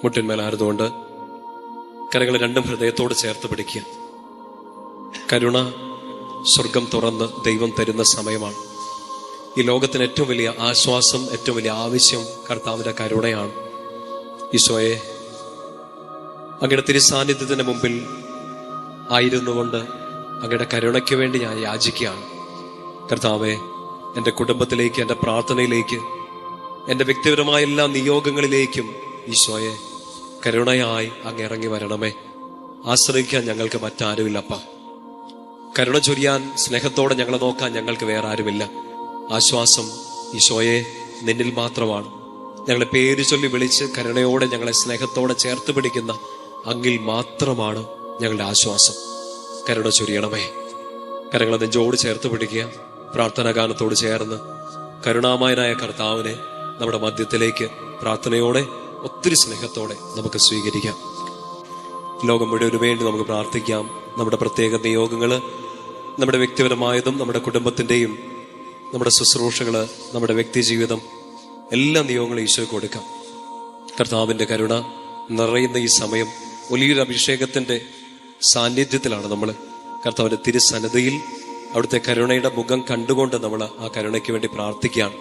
മുട്ടിന്മേലായിരുന്നുകൊണ്ട് കരങ്ങൾ രണ്ടും ഹൃദയത്തോട് ചേർത്ത് പിടിക്കുക. കരുണ സ്വർഗം തുറന്ന് ദൈവം തരുന്ന സമയമാണ്. ഈ ലോകത്തിന് ഏറ്റവും വലിയ ആശ്വാസം, ഏറ്റവും വലിയ ആവശ്യം കർത്താവിന്റെ കരുണയാണ്. ഈശോയെ, അങ്ങയുടെ തിരുസാന്നിധ്യത്തിന് മുമ്പിൽ ആയിരുന്നുകൊണ്ട് അങ്ങയുടെ കരുണയ്ക്ക് വേണ്ടി ഞാൻ യാചിക്കുകയാണ്. കർത്താവെ, എൻ്റെ കുടുംബത്തിലേക്ക്, എൻ്റെ പ്രാർത്ഥനയിലേക്ക്, എൻ്റെ വ്യക്തിപരമായ എല്ലാ നിയോഗങ്ങളിലേക്കും ഈശോയെ കരുണയായി അങ്ങ് ഇറങ്ങി വരണമേ. ആശ്രയിക്കാൻ ഞങ്ങൾക്ക് മറ്റാരുമില്ലപ്പ. കരുണ ചൊരിയാൻ, സ്നേഹത്തോടെ ഞങ്ങളെ നോക്കാൻ ഞങ്ങൾക്ക് വേറെ ആരുമില്ല. ആശ്വാസം ഈശോയെ നിന്നിൽ മാത്രമാണ്. ഞങ്ങളെ പേര് ചൊല്ലി വിളിച്ച് കരുണയോടെ ഞങ്ങളെ സ്നേഹത്തോടെ ചേർത്ത് പിടിക്കുന്ന അങ്ങിൽ മാത്രമാണ് ഞങ്ങളുടെ ആശ്വാസം. കരുണ ചൊരിയണമേ. കരങ്ങളെ നെഞ്ചോട് ചേർത്ത് പിടിക്കുക. പ്രാർത്ഥനാ ഗാനത്തോട് ചേർന്ന് കരുണാമയനായ കർത്താവിനെ നമ്മുടെ മധ്യത്തിലേക്ക് പ്രാർത്ഥനയോടെ, ഒത്തിരി സ്നേഹത്തോടെ നമുക്ക് സ്വീകരിക്കാം. ലോകം മുഴുവന് വേണ്ടി നമുക്ക് പ്രാർത്ഥിക്കാം. നമ്മുടെ പ്രത്യേക നിയോഗങ്ങള്, നമ്മുടെ വ്യക്തിപരമായതും നമ്മുടെ കുടുംബത്തിന്റെയും, നമ്മുടെ ശുശ്രൂഷകള്, നമ്മുടെ വ്യക്തി ജീവിതം, എല്ലാ നിയോഗങ്ങളും ഈശോയ്ക്ക് കൊടുക്കാം. കർത്താവിന്റെ കരുണ നിറയുന്ന ഈ സമയം വലിയൊരു അഭിഷേകത്തിന്റെ സാന്നിധ്യത്തിലാണ് നമ്മൾ. കർത്താവിന്റെ തിരുസന്നിധിയിൽ അവിടുത്തെ കരുണയുടെ മുഖം കണ്ടുകൊണ്ട് നമ്മൾ ആ കരുണയ്ക്ക് വേണ്ടി പ്രാർത്ഥിക്കുകയാണ്.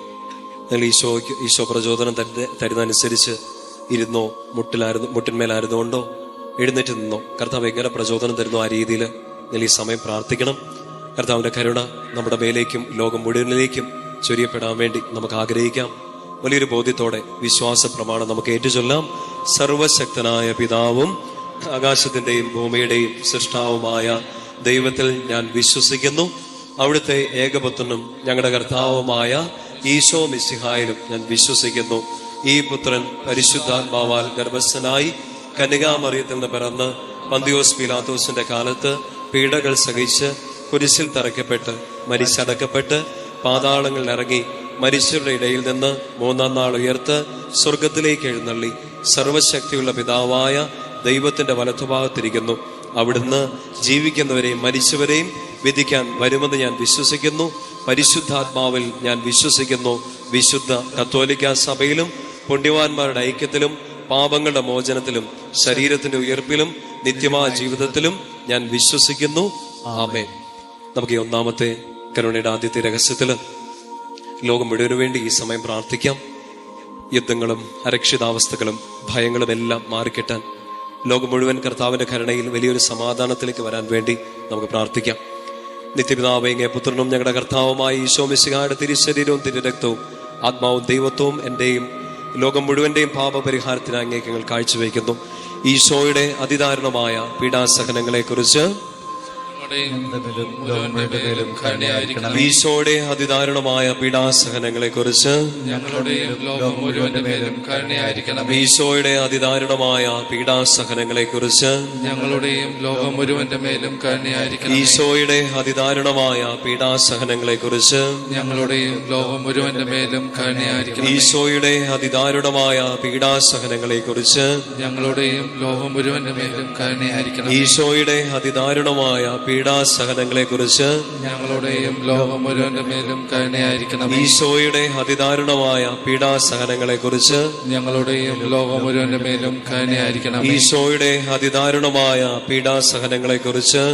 നിങ്ങൾ ഈശോ പ്രചോദനം തരുന്നതനുസരിച്ച് ഇരുന്നോ, മുട്ടിന്മേലായിരുന്നുകൊണ്ടോ എഴുന്നേറ്റ് നിന്നോ, കർത്താവ് എങ്ങനെ പ്രചോദനം തരുന്നോ ആ രീതിയിൽ നിങ്ങൾ ഈ സമയം പ്രാർത്ഥിക്കണം. കർത്താവിന്റെ കരുണ നമ്മുടെ മേലേക്കും ലോകം മുഴുവനിലേക്കും ചൊരിയപ്പെടാൻ വേണ്ടി നമുക്ക് ആഗ്രഹിക്കാം. വലിയൊരു ബോധ്യത്തോടെ വിശ്വാസ പ്രമാണം നമുക്ക് ഏറ്റുചൊല്ലാം. സർവശക്തനായ പിതാവും ആകാശത്തിന്റെയും ഭൂമിയുടെയും സൃഷ്ടാവുമായ ദൈവത്തിൽ ഞാൻ വിശ്വസിക്കുന്നു. അവിടുത്തെ ഏകപുത്രനും ഞങ്ങളുടെ കർത്താവുമായ ഈശോ മിശിഹായിലും ഞാൻ വിശ്വസിക്കുന്നു. ഈ പുത്രൻ പരിശുദ്ധാത്മാവാൽ ഗർഭസ്ഥനായി കന്യകാമറിയത്തിൽ നിന്ന് പിറന്ന് പന്തിയോസ് പീലാത്തോസിന്റെ കാലത്ത് പീഡകൾ സഹിച്ച് കുരിശിൽ തറയ്ക്കപ്പെട്ട് മരിച്ചടക്കപ്പെട്ട് പാതാളങ്ങളിൽ ഇറങ്ങി മരിച്ചവരുടെ ഇടയിൽ നിന്ന് മൂന്നാം നാൾ ഉയർത്ത് സ്വർഗത്തിലേക്ക് എഴുന്നള്ളി സർവശക്തിയുള്ള പിതാവായ ദൈവത്തിന്റെ വലത്തുഭാഗത്തിരിക്കുന്നു. അവിടുന്ന് ജീവിക്കുന്നവരെയും മരിച്ചവരെയും വിധിക്കാൻ വരുമെന്ന് ഞാൻ വിശ്വസിക്കുന്നു. പരിശുദ്ധാത്മാവിൽ ഞാൻ വിശ്വസിക്കുന്നു. വിശുദ്ധ കത്തോലിക്ക സഭയിലും പുണ്യവാന്മാരുടെ ഐക്യത്തിലും പാപങ്ങളുടെ മോചനത്തിലും ശരീരത്തിന്റെ ഉയർപ്പിലും നിത്യമായ ജീവിതത്തിലും ഞാൻ വിശ്വസിക്കുന്നു. ആമേൻ. നമുക്ക് ഈ ഒന്നാമത്തെ കരുണയുടെ ആദ്യത്തെ രഹസ്യത്തില് ലോകം മുഴുവനു വേണ്ടി ഈ സമയം പ്രാർത്ഥിക്കാം. യുദ്ധങ്ങളും അരക്ഷിതാവസ്ഥകളും ഭയങ്ങളും എല്ലാം മാറിക്കിട്ടാൻ ലോകം മുഴുവൻ കർത്താവിന്റെ കരുണയിൽ വലിയൊരു സമാധാനത്തിലേക്ക് വരാൻ വേണ്ടി നമുക്ക് പ്രാർത്ഥിക്കാം. നിത്യപിതാവേ, അങ്ങേ പുത്രനും ഞങ്ങളുടെ കർത്താവുമായ ഈശോ മിശിഹായുടെ തിരുശരീരവും തിരുരക്തവും ആത്മാവും ദൈവത്വവും എന്റെയും ലോകം മുഴുവന്റെയും പാപപരിഹാരത്തിന് അങ്ങേക്ക് ഞങ്ങൾ കാഴ്ചവെക്കുന്നു. ഈശോയുടെ അതിദാരുണമായ പീഡാസഹനങ്ങളെ കുറിച്ച്, ഈശോയുടെ അതിദാരുണമായ പീഡാസഹനങ്ങളെ കുറിച്ച്, ഈശോയുടെ അതിദാരുണമായ പീഡാസഹനങ്ങളെ കുറിച്ച്, ഈശോയുടെ അതിദാരുണമായ പീഡാസഹനങ്ങളെ കുറിച്ച്, ഈശോയുടെ അതിദാരുണമായ പീഡാസഹനങ്ങളെ കുറിച്ച്, ഈശോയുടെ അതിദാരുണമായ പീഡാസഹനങ്ങളെ കുറിച്ച്, ഈശോയുടെ അതിദാരുണമായ പീഡാസഹനങ്ങളെ കുറിച്ച്,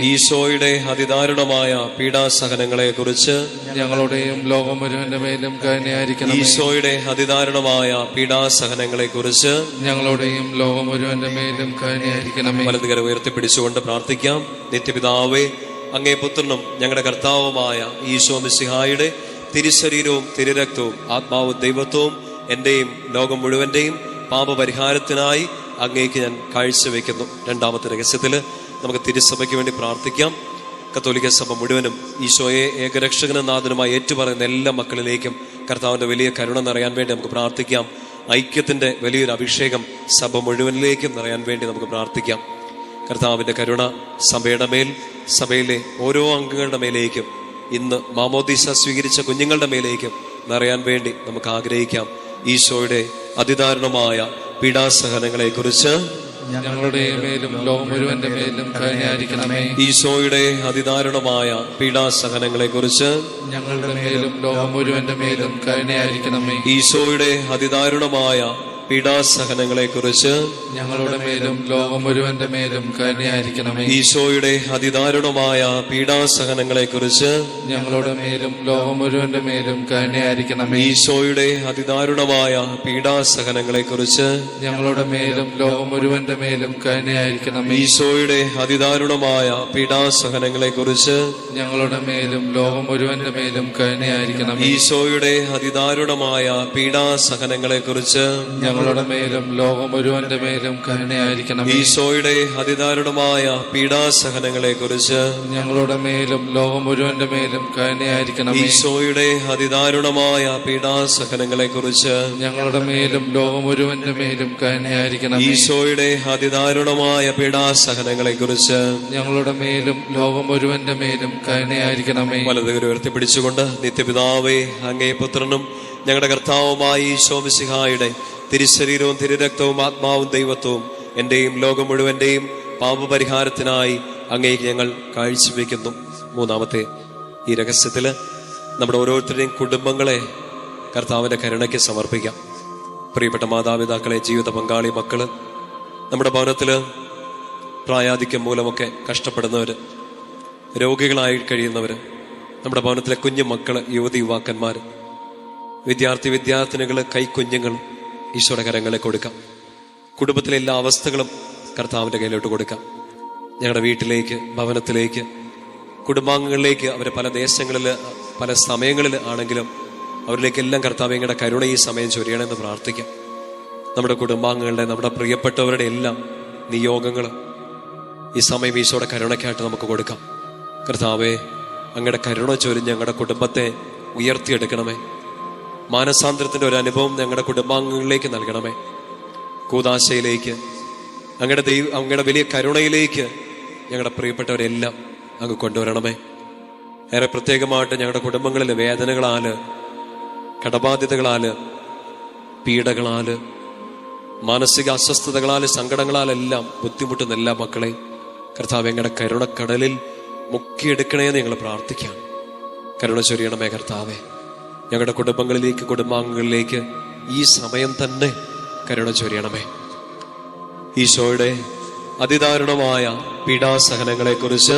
ഈശോയുടെ അതിദാരുണമായ പീഡാസഹനങ്ങളെ കുറിച്ച്, ഈശോയുടെ അതിദാരുണമായ പീഡാസഹനങ്ങളെ കുറിച്ച്, ഈശോയുടെ അതിദാരുണമായ പീഡാസഹനങ്ങളെ കുറിച്ച്, വലതുകര ഉയർത്തിപ്പിടിച്ചുകൊണ്ട് പ്രാർത്ഥിക്കാം. നിത്യപിതാവേ, അങ്ങേ പുത്രനും ഞങ്ങളുടെ കർത്താവുമായ ഈശോ മിശിഹായുടെ തിരുശരീരവും തിരുരക്തവും ആത്മാവും ദൈവത്വവും എന്റെയും ലോകം മുഴുവന്റെയും പാപപരിഹാരത്തിനായി അങ്ങേക്ക് ഞാൻ കാഴ്ചവെക്കുന്നു. രണ്ടാമത്തെ രഹസ്യത്തില് നമുക്ക് തിരുസഭയ്ക്ക് വേണ്ടി പ്രാർത്ഥിക്കാം. കത്തോലിക്ക സഭ മുഴുവനും ഈശോയെ ഏകരക്ഷകനും നാഥനുമായി ഏറ്റുപറയുന്ന എല്ലാ മക്കളിലേക്കും കർത്താവിന്റെ വലിയ കരുണ നിറയാൻ വേണ്ടി നമുക്ക് പ്രാർത്ഥിക്കാം. ഐക്യത്തിന്റെ വലിയൊരു അഭിഷേകം സഭ മുഴുവനിലേക്കും നിറയാൻ വേണ്ടി നമുക്ക് പ്രാർത്ഥിക്കാം. കർത്താവിന്റെ കരുണ സഭയുടെ മേൽ, സഭയിലെ ഓരോ അംഗങ്ങളുടെ മേലേക്കും, ഇന്ന് മാമോദീസ സ്വീകരിച്ച കുഞ്ഞുങ്ങളുടെ മേലേക്കും നിറയാൻ വേണ്ടി നമുക്ക് ആഗ്രഹിക്കാം. ഈശോയുടെ അതിദാരുണമായ പീഡാസഹനങ്ങളെ കുറിച്ച്, ഞങ്ങളുടെ മേലും ലോകം മുഴുവന്റെ മേലും കരുണയായിരിക്കണമേ. ഈശോയുടെ അതിദാരുണമായ പീഡാസഹനങ്ങളെ കുറിച്ച് ഞങ്ങളുടെ മേലും ലോകം മുഴുവന്റെ മേലും കരുണയായിരിക്കണമേ. ഈശോയുടെ അതിദാരുണമായ പീഡാസഹനങ്ങളെ കുറിച്ച് ഞങ്ങളുടെ മേലും ലോകം മുഴുവന്റെ മേലും കരുണയായിരിക്കണമേ. ഈശോയുടെ അതിദാരുണമായ പീഡാസഹനങ്ങളെ കുറിച്ച് ഞങ്ങളുടെ മേലും ലോകം മുഴുവന്റെ മേലും കരുണയായിരിക്കണമേ. ഈശോയുടെ അതിദാരുണമായ പീഡാസഹനങ്ങളെ കുറിച്ച് ഞങ്ങളുടെ മേലും ലോകം മുഴുവന്റെ മേലും കരുണയായിരിക്കണമേ. ഈശോയുടെ അതിദാരുണമായ പീഡാസഹനങ്ങളെ കുറിച്ച് ഞങ്ങളുടെ മേലും ലോകം മുഴുവന്റെ മേലും കരുണയായിരിക്കണമേ. ഈശോയുടെ അതിദാരുണമായ പീഡാസഹനങ്ങളെ കുറിച്ച് ഞങ്ങളുടെ മേലും ലോകം മുഴുവന്റെ മേലും കരുണയായിരിക്കണമേ. ഈശോയുടെ അതിദാരുണമായ പീഡാസഹനങ്ങളെ കുറിച്ച് ഞങ്ങളുടെ മേലും ലോകം മുഴുവന്റെ മേലും കരുണയായിരിക്കണമേ. ഈശോയുടെ അതിദാരുണമായ പീഡാസഹനങ്ങളെ കുറിച്ച് ഞങ്ങളുടെ മേലും ലോകം മുഴുവന്റെ മേലും കരുണയായിരിക്കണമേ. ഈശോയുടെ അതിദാരുണമായ പീഡാസഹനങ്ങളെ കുറിച്ച് ഞങ്ങളുടെ മേലും ലോകം മുഴുവന്റെ മേലും കരുണയായിരിക്കണമേ. വലതുകരം ഉയർത്തിപ്പിടിച്ചുകൊണ്ട് നിത്യപിതാവേ, അങ്ങേ പുത്രനും ഞങ്ങളുടെ കർത്താവുമായ ഈശോ മിശിഹായുടെ തിരുശരീരവും തിരുരക്തവും ആത്മാവും ദൈവത്വവും എന്റെയും ലോകം മുഴുവന്റെയും പാപപരിഹാരത്തിനായി അങ്ങേക്ക് ഞങ്ങൾ കാഴ്ചവെക്കുന്നു. മൂന്നാമത്തെ ഈ രഹസ്യത്തില് നമ്മുടെ ഓരോരുത്തരുടെയും കുടുംബങ്ങളെ കർത്താവിന്റെ കരുണയ്ക്ക് സമർപ്പിക്കാം. പ്രിയപ്പെട്ട മാതാപിതാക്കളെ, ജീവിത പങ്കാളി, മക്കള്, നമ്മുടെ ഭവനത്തില് പ്രായാധിക്യം മൂലമൊക്കെ കഷ്ടപ്പെടുന്നവര്, രോഗികളായി കഴിയുന്നവര്, നമ്മുടെ ഭവനത്തിലെ കുഞ്ഞു മക്കള്, യുവതി യുവാക്കന്മാര്, വിദ്യാർത്ഥിനികള്, കൈക്കുഞ്ഞുങ്ങൾ ഈശോയുടെ കരങ്ങളെ കൊടുക്കാം. കുടുംബത്തിലെ എല്ലാ അവസ്ഥകളും കർത്താവിന്റെ കയ്യിലോട്ട് കൊടുക്കാം. ഞങ്ങളുടെ വീട്ടിലേക്ക്, ഭവനത്തിലേക്ക്, കുടുംബാംഗങ്ങളിലേക്ക്, അവരെ പല ദേശങ്ങളിൽ, പല സമയങ്ങളിൽ ആണെങ്കിലും അവരിലേക്കെല്ലാം കർത്താവ് ഞങ്ങളുടെ കരുണ ഈ സമയം ചൊരിയണമെന്ന് പ്രാർത്ഥിക്കാം. നമ്മുടെ കുടുംബാംഗങ്ങളുടെ, നമ്മുടെ പ്രിയപ്പെട്ടവരുടെ എല്ലാം നിയോഗങ്ങൾ ഈ സമയം ഈശോയുടെ കരുണയ്ക്കായിട്ട് നമുക്ക് കൊടുക്കാം. കർത്താവേ, അങ്ങയുടെ കരുണ ചൊരിഞ്ഞ് ഞങ്ങളുടെ കുടുംബത്തെ ഉയർത്തിയെടുക്കണമേ. മാനസാന്തരത്തിന്റെ ഒരു അനുഭവം ഞങ്ങളുടെ കുടുംബാംഗങ്ങളിലേക്ക് നൽകണമേ. കൂദാശയിലേക്ക്, അങ്ങയുടെ വലിയ കരുണയിലേക്ക് ഞങ്ങളുടെ പ്രിയപ്പെട്ടവരെല്ലാം അങ്ങ് കൊണ്ടുവരണമേ. ഏറെ പ്രത്യേകമായിട്ട് ഞങ്ങളുടെ കുടുംബങ്ങളിൽ വേദനകളാല്, കടബാധ്യതകളാല്, പീഡകളാല്, മാനസിക അസ്വസ്ഥതകളാല്, സങ്കടങ്ങളാലെല്ലാം ബുദ്ധിമുട്ടുന്ന എല്ലാ മക്കളെ കർത്താവ് ഞങ്ങളുടെ കരുണക്കടലിൽ മുക്കിയെടുക്കണേന്ന് ഞങ്ങൾ പ്രാർത്ഥിക്കാം. കരുണ ചൊരിയണമേ കർത്താവേ. ഞങ്ങളുടെ കുടുംബങ്ങളിലേക്ക്, കുടുംബാംഗങ്ങളിലേക്ക് ഈ സമയം തന്നെ കരുണ ചൊരിയണമേ. ഈശോയുടെ അതിദാരുണമായ പീഡാസഹനങ്ങളെ കുറിച്ച്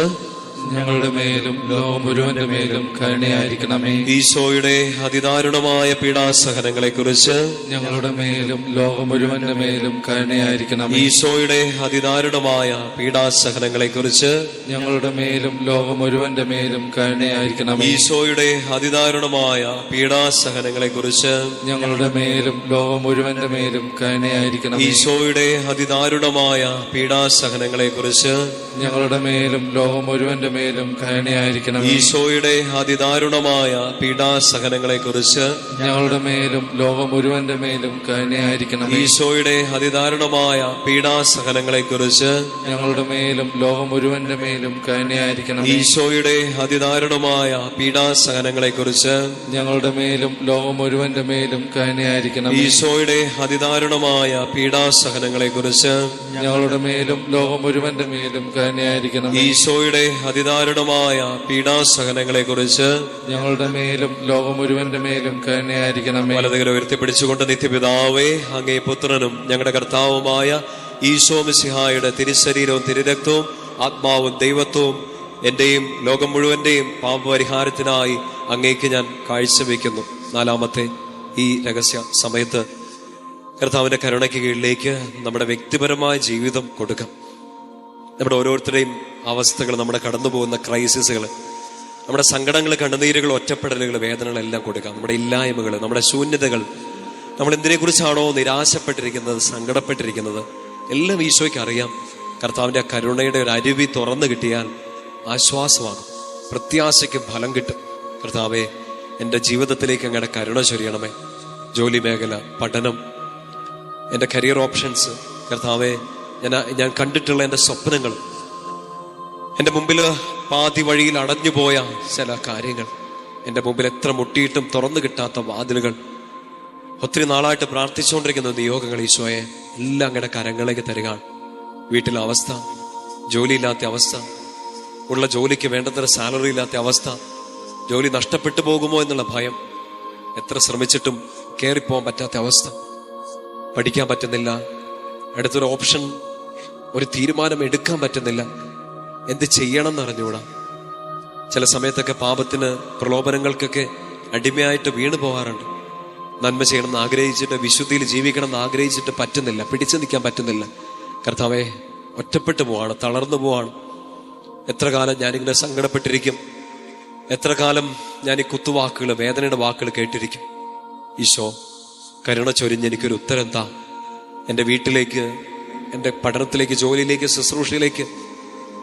ഞങ്ങളുടെ മേലും ലോകം മുഴുവന്റെ മേലും കരുണയായിരിക്കണമേ. ഈശോയുടെ അതിദാരുണമായ പീഡാസഹനങ്ങളെ കുറിച്ച് ഞങ്ങളുടെ മേലും ലോകം മുഴുവന്റെ മേലും കരുണയായിരിക്കണമേ. ഈശോയുടെ അതിദാരുണമായ പീഡാസഹനങ്ങളെ കുറിച്ച് ഞങ്ങളുടെ മേലും ലോകം മുഴുവന്റെ മേലും കരുണയായിരിക്കണമേ. ഈശോയുടെ അതിദാരുണമായ പീഡാസഹനങ്ങളെ കുറിച്ച് ഞങ്ങളുടെ മേലും ലോകം മുഴുവന്റെ മേലും കരുണയായിരിക്കണമേ. ഈശോയുടെ അതിദാരുണമായ പീഡാസഹനങ്ങളെ കുറിച്ച് ഞങ്ങളുടെ മേലും ലോകം മുഴുവന്റെ മേലും കരുണയായിരിക്കണം. ഈശോയുടെ അതിദാരുണമായ പീഡാസഹനങ്ങളെ കുറിച്ച് ഞങ്ങളുടെ മേലും ലോകം മുഴുവന്റെ മേലും കരുണയായിരിക്കണം. ഈശോയുടെ അതിദാരുണമായ പീഡാസഹനങ്ങളെ കുറിച്ച് ഞങ്ങളുടെ മേലും ലോകം മുഴുവന്റെ മേലും കരുണയായിരിക്കണം. ഈശോയുടെ അതിദാരുണമായ പീഡാസഹനങ്ങളെ കുറിച്ച് ഞങ്ങളുടെ മേലും ലോകം മുഴുവന്റെ മേലും കരുണയായിരിക്കണം. ഈശോയുടെ അതിദാരുണമായ പീഡാസഹനങ്ങളെ കുറിച്ച് ഞങ്ങളുടെ മേലും ലോകം മുഴുവന്റെ മേലും കരുണയായിരിക്കണം. ഈശോയുടെ അതിദാരുണമായ പീഡാസഹനങ്ങളെ കുറിച്ച് ഞങ്ങളുടെ മേലും ലോകം മുഴുവന്റെ മേലും കരുണയായിരിക്കണം. വലതുകരം ഉയർത്തിപ്പിടിച്ചുകൊണ്ട് നിത്യപിതാവേ, അങ്ങേ പുത്രനും ഞങ്ങളുടെ കർത്താവുമായ ഈശോ മിശിഹായുടെ തിരുശരീരവും തിരുരക്തവും ആത്മാവും ദൈവത്വവും എന്റെയും ലോകം മുഴുവന്റെയും പാപപരിഹാരത്തിനായി അങ്ങേക്ക് ഞാൻ കാഴ്ചവെക്കുന്നു. നാലാമത്തെ ഈ രഹസ്യ സമയത്ത് കർത്താവിന്റെ കരുണയ്ക്ക് കീഴിലേക്ക് നമ്മുടെ വ്യക്തിപരമായ ജീവിതം കൊടുക്കാം. നമ്മുടെ ഓരോരുത്തരുടെയും അവസ്ഥകൾ, നമ്മുടെ കടന്നു പോകുന്ന ക്രൈസിസുകൾ, നമ്മുടെ സങ്കടങ്ങൾ, കണ്ണുനീരുകൾ, ഒറ്റപ്പെടലുകൾ, വേദനകളെല്ലാം കൊടുക്കാം. നമ്മുടെ ഇല്ലായ്മകൾ, നമ്മുടെ ശൂന്യതകൾ, നമ്മൾ എന്തിനെക്കുറിച്ചാണോ നിരാശപ്പെട്ടിരിക്കുന്നത്, സങ്കടപ്പെട്ടിരിക്കുന്നത്, എല്ലാം ഈശോയ്ക്ക് അറിയാം. കർത്താവിന്റെ കരുണയുടെ ഒരു അരുവി തുറന്നു കിട്ടിയാൽ ആശ്വാസമാകും, പ്രത്യാശയ്ക്ക് ഫലം കിട്ടും. കർത്താവെ, എൻ്റെ ജീവിതത്തിലേക്ക് അങ്ങയുടെ കരുണ ചൊരിയണമേ. ജോലി മേഖല, പഠനം, എൻ്റെ കരിയർ ഓപ്ഷൻസ്, കർത്താവെ, ഞാൻ കണ്ടിട്ടുള്ള എൻ്റെ സ്വപ്നങ്ങൾ, എൻ്റെ മുമ്പിൽ പാതി വഴിയിൽ അടഞ്ഞുപോയ ചില കാര്യങ്ങൾ, എൻ്റെ മുമ്പിൽ എത്ര മുട്ടിയിട്ടും തുറന്നു കിട്ടാത്ത വാതിലുകൾ, ഒത്തിരി നാളായിട്ട് പ്രാർത്ഥിച്ചുകൊണ്ടിരിക്കുന്ന നിയോഗങ്ങൾ, ഈശോയെ എല്ലാം അങ്ങയുടെ കരങ്ങളിലേക്ക് തരികയാണ്. വീട്ടിലെ അവസ്ഥ, ജോലിയില്ലാത്ത അവസ്ഥ, ഉള്ള ജോലിക്ക് വേണ്ടത്ര സാലറി ഇല്ലാത്ത അവസ്ഥ, ജോലി നഷ്ടപ്പെട്ടു പോകുമോ എന്നുള്ള ഭയം, എത്ര ശ്രമിച്ചിട്ടും കയറിപ്പോകാൻ പറ്റാത്ത അവസ്ഥ, പഠിക്കാൻ പറ്റുന്നില്ല, അടുത്തൊരു ഓപ്ഷൻ, ഒരു തീരുമാനം എടുക്കാൻ പറ്റുന്നില്ല, എന്ത് ചെയ്യണം എന്നറിഞ്ഞൂടാ. ചില സമയത്തൊക്കെ പാപത്തിന്, പ്രലോഭനങ്ങൾക്കൊക്കെ അടിമയായിട്ട് വീണു പോകാറുണ്ട്. നന്മ ചെയ്യണമെന്ന് ആഗ്രഹിച്ചിട്ട്, വിശുദ്ധിയിൽ ജീവിക്കണം എന്ന് ആഗ്രഹിച്ചിട്ട് പറ്റുന്നില്ല, പിടിച്ചു നിൽക്കാൻ പറ്റുന്നില്ല. കർത്താവേ, ഒറ്റപ്പെട്ടു പോവാണ്, തളർന്നു പോവാണ്. എത്ര കാലം ഞാനിങ്ങനെ സങ്കടപ്പെട്ടിരിക്കും, എത്ര കാലം ഞാൻ ഈ കുത്തുവാക്കുകൾ, വേദനയുടെ വാക്കുകൾ കേട്ടിരിക്കും. ഈശോ, കരുണ ചൊരിഞ്ഞ് എനിക്കൊരു ഉത്തരം താ. എൻ്റെ വീട്ടിലേക്ക്, എൻ്റെ പഠനത്തിലേക്ക്, ജോലിയിലേക്ക്, ശുശ്രൂഷയിലേക്ക്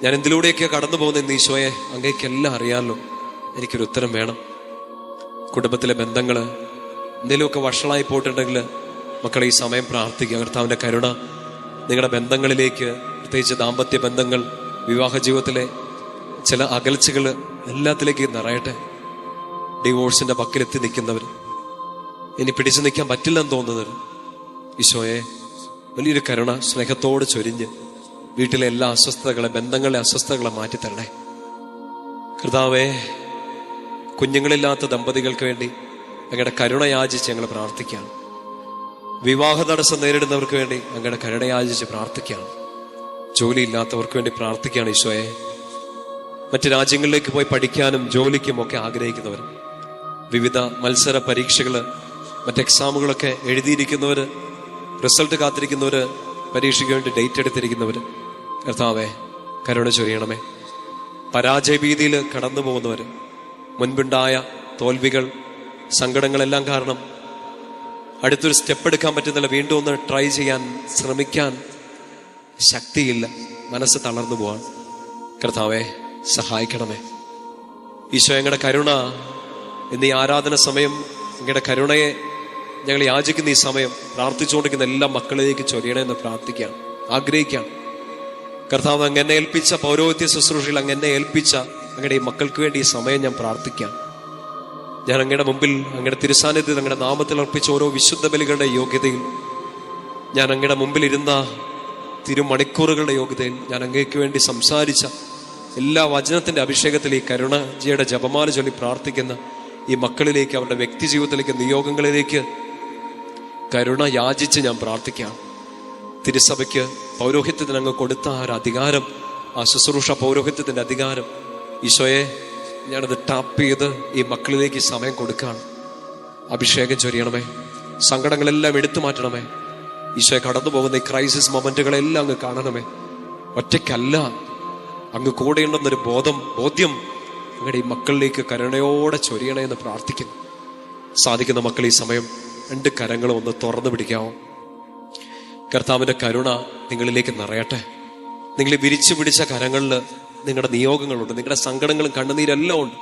ഞാൻ എന്തിലൂടെയൊക്കെ കടന്നു പോകുന്ന ഈശോയെ, അങ്ങേക്കെല്ലാം അറിയാമല്ലോ, എനിക്കൊരു ഉത്തരം വേണം. കുടുംബത്തിലെ ബന്ധങ്ങൾ എന്തെങ്കിലുമൊക്കെ വഷളായി പോയിട്ടുണ്ടെങ്കിൽ മക്കളെ ഈ സമയം പ്രാർത്ഥിക്കുക. കർത്താവിൻ്റെ കരുണ നിങ്ങളുടെ ബന്ധങ്ങളിലേക്ക്, പ്രത്യേകിച്ച് ദാമ്പത്യ ബന്ധങ്ങൾ, വിവാഹ ജീവിതത്തിലെ ചില അകൽച്ചകൾ എല്ലാത്തിലേക്ക് നിറയട്ടെ. ഡിവോഴ്സിന്റെ പക്കലെത്തി നിൽക്കുന്നവർ, ഇനി പിടിച്ചു നിൽക്കാൻ പറ്റില്ലെന്ന് തോന്നുന്നവർ, ഈശോയെ വലിയൊരു കരുണ സ്നേഹത്തോട് ചൊരിഞ്ഞ് വീട്ടിലെ എല്ലാ അസ്വസ്ഥതകളെ, ബന്ധങ്ങളിലെ അസ്വസ്ഥതകളെ മാറ്റിത്തരണേ. കർത്താവേ, കുഞ്ഞുങ്ങളില്ലാത്ത ദമ്പതികൾക്ക് വേണ്ടി അങ്ങയുടെ കരുണ യാചിച്ച് ഞങ്ങൾ പ്രാർത്ഥിക്കുകയാണ്. വിവാഹ തടസ്സം നേരിടുന്നവർക്ക് വേണ്ടി അങ്ങയുടെ കരുണ യാചിച്ച് പ്രാർത്ഥിക്കുകയാണ്. ജോലിയില്ലാത്തവർക്ക് വേണ്ടി പ്രാർത്ഥിക്കുകയാണ് ഈശോയെ. മറ്റ് രാജ്യങ്ങളിലേക്ക് പോയി പഠിക്കാനും ജോലിക്കും ഒക്കെ ആഗ്രഹിക്കുന്നവർ, വിവിധ മത്സര പരീക്ഷകൾ, മറ്റ് എക്സാമുകളൊക്കെ എഴുതിയിരിക്കുന്നവർ, റിസൾട്ട് കാത്തിരിക്കുന്നവർ, പരീക്ഷയ്ക്ക് വേണ്ടി ഡേറ്റ് എടുത്തിരിക്കുന്നവർ, കർത്താവേ കരുണ ചൊരിയണമേ. പരാജയഭീതിയിൽ കടന്നു പോകുന്നവർ, മുൻപുണ്ടായ തോൽവികൾ, സങ്കടങ്ങളെല്ലാം കാരണം അടുത്തൊരു സ്റ്റെപ്പ് എടുക്കാൻ പറ്റുന്നില്ല, വീണ്ടും ഒന്ന് ട്രൈ ചെയ്യാൻ ശ്രമിക്കാൻ ശക്തിയില്ല, മനസ്സ് തളർന്നു പോവാൻ. കർത്താവേ സഹായിക്കണമേ. ഈശോ, ഞങ്ങളുടെ കരുണ എന്നീ ആരാധന സമയം, ഞങ്ങളുടെ കരുണയെ ഞങ്ങൾ യാചിക്കുന്ന ഈ സമയം പ്രാർത്ഥിച്ചുകൊണ്ടിരിക്കുന്ന എല്ലാ മക്കളിലേക്ക് ചൊരിയണമെന്ന് പ്രാർത്ഥിക്കാം, ആഗ്രഹിക്കാം. കർത്താവ് അങ്ങനെ ഏൽപ്പിച്ച പൗരോഹിത്യ ശുശ്രൂഷയിൽ അങ്ങനെ ഏൽപ്പിച്ച അങ്ങയുടെ ഈ മക്കൾക്ക് വേണ്ടി ഈ സമയം ഞാൻ പ്രാർത്ഥിക്കാം. ഞാൻ അങ്ങയുടെ മുമ്പിൽ, അങ്ങയുടെ തിരുസാന്നിധ്യത്തിൽ, അങ്ങയുടെ നാമത്തിൽ അർപ്പിച്ച ഓരോ വിശുദ്ധ ബലികളുടെ യോഗ്യതയിൽ, ഞാൻ അങ്ങയുടെ മുമ്പിൽ ഇരുന്ന തിരുമണിക്കൂറുകളുടെ യോഗ്യതയിൽ, ഞാൻ അങ്ങേക്ക് വേണ്ടി സംസാരിച്ച എല്ലാ വചനത്തിന്റെ അഭിഷേകത്തിൽ ഈ കരുണജിയുടെ ജപമാല ചൊല്ലി പ്രാർത്ഥിക്കുന്ന ഈ മക്കളിലേക്ക്, അവരുടെ വ്യക്തി ജീവിതത്തിലേക്ക്, നിയോഗങ്ങളിലേക്ക് കരുണ യാചിച്ച് ഞാൻ പ്രാർത്ഥിക്കാം. തിരുസഭയ്ക്ക് പൗരോഹിത്യത്തിന് അങ്ങ് കൊടുത്ത ആ ഒരു അധികാരം, ആ ശുശ്രൂഷ പൗരോഹിത്യത്തിന്റെ അധികാരം, ഈശോയെ ഞാനത് ടാപ്പ് ചെയ്ത് ഈ മക്കളിലേക്ക് ഈ സമയം കൊടുക്കുകയാണ്. അഭിഷേകം ചൊരിയണമേ, സങ്കടങ്ങളെല്ലാം എടുത്തു മാറ്റണമേ. ഈശോയെ, കടന്നു പോകുന്ന ഈ ക്രൈസിസ് മൊമെന്റുകളെല്ലാം അങ്ങ് കാണണമേ. ഒറ്റയ്ക്കല്ല, അങ്ങ് കൂടെയുണ്ടെന്നൊരു ബോധ്യം അങ്ങയുടെ ഈ മക്കളിലേക്ക് കരുണയോടെ ചൊരിയണേ എന്ന് പ്രാർത്ഥിക്കുന്നു. സാധിക്കുന്ന മക്കൾ ഈ സമയം രണ്ട് കരങ്ങളും ഒന്ന് തുറന്നു പിടിക്കാമോ? കർത്താവിന്റെ കരുണ നിങ്ങളിലേക്ക് നിറയട്ടെ. നിങ്ങൾ വിരിച്ചു പിടിച്ച കരങ്ങളിൽ നിങ്ങളുടെ നിയോഗങ്ങളുണ്ട്, നിങ്ങളുടെ സങ്കടങ്ങളും കണ്ണുനീരെല്ലാം ഉണ്ട്.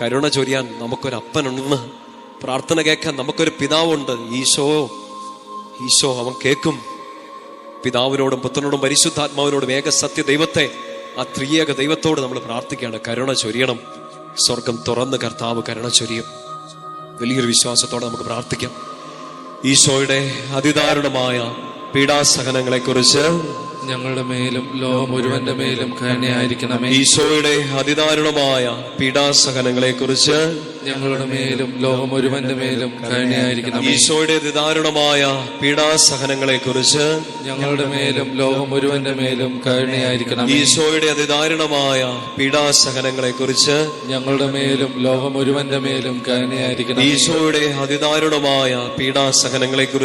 കരുണ ചൊരിയാൻ നമുക്കൊരപ്പനുണ്ടെന്ന്, പ്രാർത്ഥന കേൾക്കാൻ നമുക്കൊരു പിതാവുണ്ട്. ഈശോ അവൻ കേൾക്കും. പിതാവിനോടും പുത്രനോടും പരിശുദ്ധാത്മാവിനോടും ഏക സത്യ ദൈവത്തെ, ആ ത്രിയേക ദൈവത്തോട് നമ്മൾ പ്രാർത്ഥിക്കുകയാണ്, കരുണ ചൊരിയണം. സ്വർഗം തുറന്ന് കർത്താവ് കരുണ ചൊരിയും. വലിയൊരു വിശ്വാസത്തോടെ നമുക്ക് പ്രാർത്ഥിക്കാം. ഈശോയുടെ അതിദാരുണമായ പീഡാസഹനങ്ങളെ കുറിച്ച് ഞങ്ങളുടെ മേലും ലോകം മുഴുവന്റെ മേലും കരുണയായിരിക്കണമേ. ഈശോയുടെ അതിദാരുണമായ പീഡാസഹനങ്ങളെ കുറിച്ച് ഞങ്ങളുടെ മേലും ലോകം മുഴുവന്റെ മേലും കരുണയായിരിക്കണമേ. ഈശോയുടെ അതിദാരുണമായ പീഡാസഹനങ്ങളെ കുറിച്ച് ഞങ്ങളുടെ മേലും ലോകം മുഴുവന്റെ മേലും കരുണയായിരിക്കണമേ. ഈശോയുടെ അതിദാരുണമായ പീഡാസഹനങ്ങളെ കുറിച്ച് ഞങ്ങളുടെ മേലും ലോകം മുഴുവന്റെ മേലും കരുണയായിരിക്കണമേ. ഈശോയുടെ അതിദാരുണമായ പീഡാസഹനങ്ങളെ കുറിച്ച്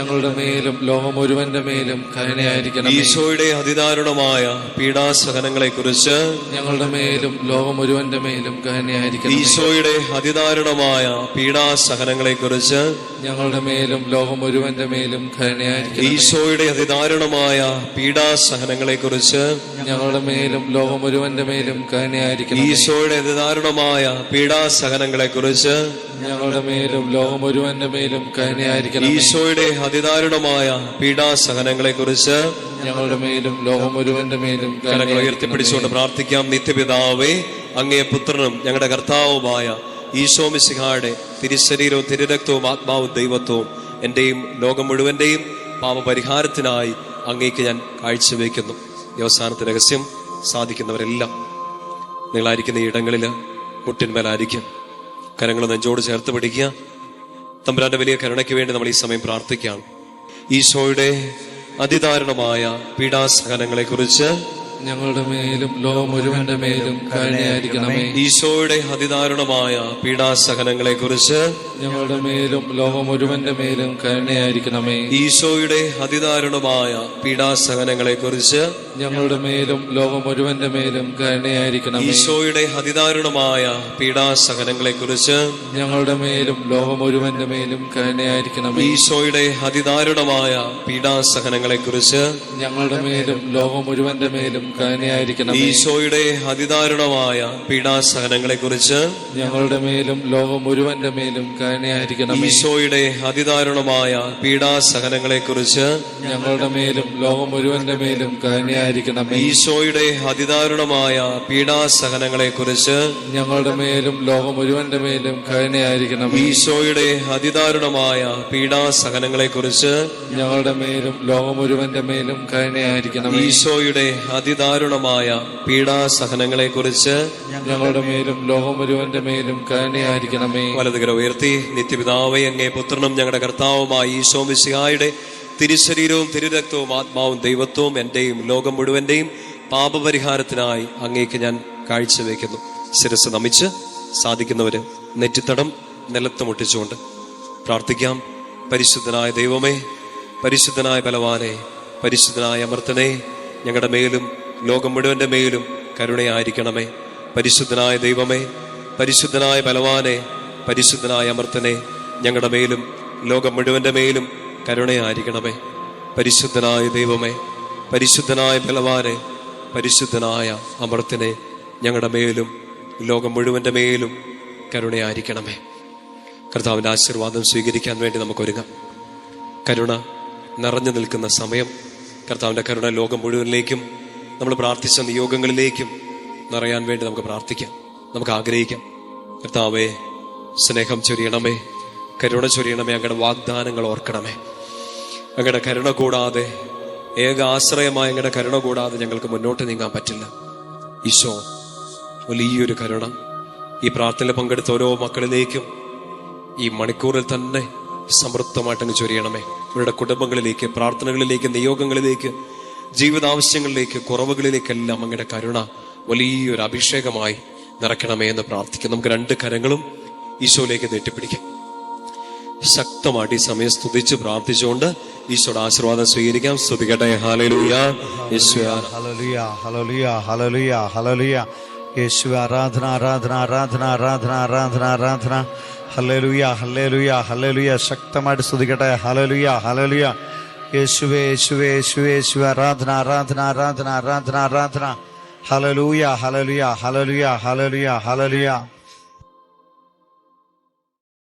ഞങ്ങളുടെ മേലും ലോകം മുഴുവന്റെ മേലും കരുണയായിരിക്കണമേ. ഈശോയുടെ അതിദാരുണമായ പീഡാസഹനങ്ങളെ കുറിച്ച് ഞങ്ങളുടെ മേലും ലോകം മുഴുവന്റെ മേലും കരുണയായിരിക്കണമേ. ഈശോയുടെ അതിദാരുണമായ പീഡാസഹനങ്ങളെ കുറിച്ച് ഞങ്ങളുടെ മേലും ലോകം മുഴുവന്റെ മേലും കരുണയായിരിക്കണമേ. ഈശോയുടെ അതിദാരുണമായ പീഡാസഹനങ്ങളെ കുറിച്ച് ഞങ്ങളുടെ മേലും ലോകം മുഴുവന്റെ മേലും കരുണയായിരിക്കണമേ. ഈശോയുടെ അതിദാരുണമായ പീഡാസഹനങ്ങളെ കുറിച്ച് ഞങ്ങളുടെ മേലും ലോകം മുഴുവന്റെ മേലും കരുണയായിരിക്കണമേ. ഈശോയുടെ അതിദാരുണമായ പീഡാസഹനങ്ങളെ കുറിച്ച് ഞങ്ങളുടെ മേലും ലോകം മുഴുവന്റെ മേലും കരങ്ങൾ ഉയർത്തിപ്പിടിച്ചുകൊണ്ട് പ്രാർത്ഥിക്കാം. നിത്യപിതാവേ, അങ്ങേ പുത്രനും ഞങ്ങളുടെ കർത്താവുമായ ഈശോ മിശിഹായുടെ തിരുശരീരവും തിരുരക്തവും ആത്മാവും ദൈവത്വവും എന്റെയും ലോകം മുഴുവന്റെയും പാപപരിഹാരത്തിനായി അങ്ങേക്ക് ഞാൻ കാഴ്ചവെക്കുന്നു. ഈ അവസാനത്തെ രഹസ്യം സാധിക്കുന്നവരെല്ലാം നിങ്ങളായിരിക്കുന്ന ഈ ഇടങ്ങളിൽ മുട്ടിന്മേലായിരിക്കും. കരങ്ങൾ നെഞ്ചോട് ചേർത്ത് പിടിക്കുക. തമ്പുരാന്റെ വലിയ കരുണയ്ക്ക് വേണ്ടി നമ്മൾ ഈ സമയം പ്രാർത്ഥിക്കുകയാണ്. ഈശോയുടെ അതിദാരുണമായ പീഡാസഹനങ്ങളെ കുറിച്ച് ഞങ്ങളുടെ മേലും ലോകം മുഴുവന്റെ മേലും കരുണയായിരിക്കണമേ. ഈശോയുടെ അതിദാരുണമായ പീഡാസഹനങ്ങളെ കുറിച്ച് ഞങ്ങളുടെ മേലും ലോകം മുഴുവന്റെ മേലും കരുണയായിരിക്കണമേ. ഈശോയുടെ അതിദാരുണമായ പീഡാസഹനങ്ങളെ കുറിച്ച് ഞങ്ങളുടെ മേലും ലോകം മുഴുവന്റെ മേലും കരുണയായിരിക്കണമേ. ഈശോയുടെ അതിദാരുണമായ പീഡാസഹനങ്ങളെ കുറിച്ച് ഞങ്ങളുടെ മേലും ലോകം മുഴുവന്റെ മേലും കരുണയായിരിക്കണമേ. ഈശോയുടെ അതിദാരുണമായ പീഡാസഹനങ്ങളെ കുറിച്ച് ഞങ്ങളുടെ മേലും ലോകം മുഴുവന്റെ മേലും കരുണയായിരിക്കണമേ. ഈശോയുടെ അതിദാരുണമായ പീഡാസഹനങ്ങളെ കുറിച്ച് ഞങ്ങളുടെ മേലും ലോകം മുഴുവന്റെ മേലും കരുണയായിരിക്കണമേ. ഈശോയുടെ അതിദാരുണമായ പീഡാസഹനങ്ങളെ കുറിച്ച് ഞങ്ങളുടെ മേലും ലോകം മുഴുവന്റെ മേലും കരുണയായിരിക്കണമേ. ഈശോയുടെ അതിദാരുണമായ പീഡാസഹനങ്ങളെ കുറിച്ച് ഞങ്ങളുടെ മേലും ലോകം മുഴുവന്റെ മേലും കരുണയായിരിക്കണമേ. ഈശോയുടെ അതിദാരുണമായ പീഡാസഹനങ്ങളെ കുറിച്ച് ഞങ്ങളുടെ മേലും ലോകം മുഴുവന്റെ മേലും കരുണയായിരിക്കണമേ. ഈശോയുടെ അതിദാരുണമായ പീഡാസഹനങ്ങളെ കുറിച്ച് ഞങ്ങളുടെ മേലും ലോകം മുഴുവന്റെ മേലും കരുണയായിരിക്കണമേ. വലതുകര ഉയർത്തി. നിത്യപിതാവേ, അങ്ങേ പുത്രനും ഞങ്ങളുടെ കർത്താവുമായ ഈശോ മിശിഹായുടെ തിരുശരീരവും തിരുരക്തവും ആത്മാവും ദൈവത്വവും എന്റെയും ലോകം മുഴുവന്റെയും പാപപരിഹാരത്തിനായി അങ്ങേക്ക് ഞാൻ കാഴ്ചവെക്കുന്നു. ശിരസ് നമിച്ച് സാധിക്കുന്നവര് നെറ്റിത്തടം നിലത്ത് മുട്ടിച്ചുകൊണ്ട് പ്രാർത്ഥിക്കാം. പരിശുദ്ധനായ ദൈവമേ, പരിശുദ്ധനായ ബലവാനെ, പരിശുദ്ധനായ അമർത്തനെ, ഞങ്ങളുടെ മേലും ലോകം മുഴുവന്റെ മേലും കരുണയായിരിക്കണമേ. പരിശുദ്ധനായ ദൈവമേ, പരിശുദ്ധനായ ബലവാനെ, പരിശുദ്ധനായ അമർത്തനെ, ഞങ്ങളുടെ മേലും ലോകം മുഴുവന്റെ മേലും കരുണയായിരിക്കണമേ. പരിശുദ്ധനായ ദൈവമേ, പരിശുദ്ധനായ ബലവാനെ, പരിശുദ്ധനായ അമർത്തനെ, ഞങ്ങളുടെ മേലും ലോകം മുഴുവന്റെ മേലും കരുണയായിരിക്കണമേ. കർത്താവിന്റെ ആശീർവാദം സ്വീകരിക്കാൻ വേണ്ടി നമുക്കൊരുങ്ങാം. കരുണ നിറഞ്ഞു നിൽക്കുന്ന സമയം. കർത്താവിന്റെ കരുണ ലോകം മുഴുവനിലേക്കും നമ്മൾ പ്രാർത്ഥിച്ച നിയോഗങ്ങളിലേക്കും നിറയാൻ വേണ്ടി നമുക്ക് പ്രാർത്ഥിക്കാം, നമുക്ക് ആഗ്രഹിക്കാം. കർത്താവേ, സ്നേഹം ചൊരിയണമേ, കരുണ ചൊരിയണമേ. അങ്ങയുടെ വാഗ്ദാനങ്ങൾ ഓർക്കണമേ. അങ്ങയുടെ കരുണ കൂടാതെ, ഏക ആശ്രയമായ അങ്ങയുടെ കരുണ കൂടാതെ ഞങ്ങൾക്ക് മുന്നോട്ട് നീങ്ങാൻ പറ്റില്ല. ഈശോ, വലിയൊരു കരുണ ഈ പ്രാർത്ഥനയിൽ പങ്കെടുത്ത ഓരോ മക്കളിലേക്കും ഈ മണിക്കൂറിൽ തന്നെ സമൃദ്ധമായിട്ടങ്ങ് ചൊരിയണമേ. ഇവരുടെ കുടുംബങ്ങളിലേക്ക്, പ്രാർത്ഥനകളിലേക്ക്, നിയോഗങ്ങളിലേക്ക്, ജീവിതാവശ്യങ്ങളിലേക്ക്, കുറവുകളിലേക്കെല്ലാം അങ്ങയുടെ കരുണ വലിയൊരു അഭിഷേകമായി നിറയ്ക്കണമേ എന്ന് പ്രാർത്ഥിക്കാം. നമുക്ക് രണ്ട് കരങ്ങളും ഈശോയിലേക്ക് നീട്ടിപ്പിടിക്കാം. ശക്തമായിട്ട് ഈ സമയം സ്തുതിച്ച് പ്രാർത്ഥിച്ചുകൊണ്ട് ഈശോയുടെ ആശീർവാദം സ്വീകരിക്കാം. സ്തുതിക്കട്ടെ. ഹല്ലേലൂയ. യേശുവേ, ഹല്ലേലൂയ, ഹല്ലേലൂയ, ഹല്ലേലൂയ, ഹല്ലേലൂയ. യേശുവേ, ആരാധന, ആരാധന, ആരാധന, ആരാധന, ആരാധന, ആരാധന. Hallelujah, hallelujah, hallelujah. ശക്തമായിട്ട് സ്തുതിക്കട്ടെ. Hallelujah, hallelujah. യേശുവേ, യേശുവേ, യേശുവേ, യേശുവേ. ആരാധന, ആരാധന, ആരാധന, ആരാധന, ആരാധന. Hallelujah, hallelujah, hallelujah, hallelujah, hallelujah.